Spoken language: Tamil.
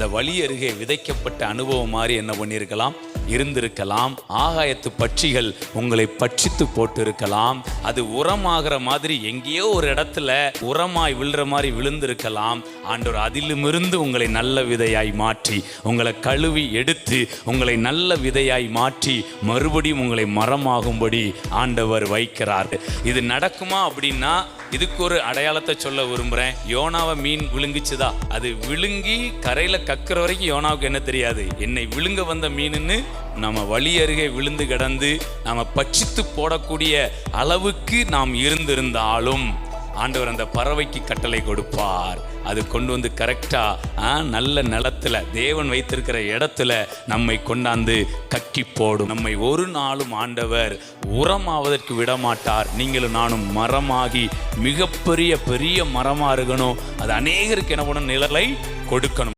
அந்த வழி அருகே விதைக்கப்பட்ட அனுபவம் மாதிரி என்ன பண்ணியிருக்கலாம், இருந்திருக்கலாம். ஆகாயத்து பட்சிகள் உங்களை பட்சித்து போட்டு இருக்கலாம். அது உரமாகிற மாதிரி எங்கேயோ ஒரு இடத்துல உரமாய் விழுற மாதிரி விழுந்திருக்கலாம். ஆண்டவர் அதிலுமிருந்து உங்களை நல்ல விதையாய் மாற்றி, உங்களை கழுவி எடுத்து உங்களை நல்ல விதையாய் மாற்றி மறுபடியும் உங்களை மரமாகும்படி ஆண்டவர் வைக்கிறார். இது நடக்குமா அப்படின்னா இதுக்கு ஒரு அடையாளத்தை சொல்ல விரும்புகிறேன். யோனாவை மீன் விழுங்குச்சுதா, அது விழுங்கி கரையில் கக்கிற வரைக்கும் யோனாவுக்கு என்ன தெரியாது, என்னை விழுங்க வந்த மீனுன்னு நம்ம வழி அருகே விழுந்து கிடந்து நம்ம பட்சித்து போடக்கூடிய அளவுக்கு நாம் இருந்திருந்தாலும் ஆண்டவர் அந்த பறவைக்கு கட்டளை கொடுப்பார். அது கொண்டு வந்து கரெக்டாக நல்ல நிலத்தில் தேவன் வைத்திருக்கிற இடத்துல நம்மை கொண்டாந்து கக்கி போடும். நம்மை ஒரு நாளும் ஆண்டவர் உரமாவதற்கு விடமாட்டார். நீங்களும் நானும் மரமாகி மிகப்பெரிய பெரிய மரமாக இருக்கணும். அது அநேகருக்கு என்ன பண்ணணும், நிழலை கொடுக்கணும்.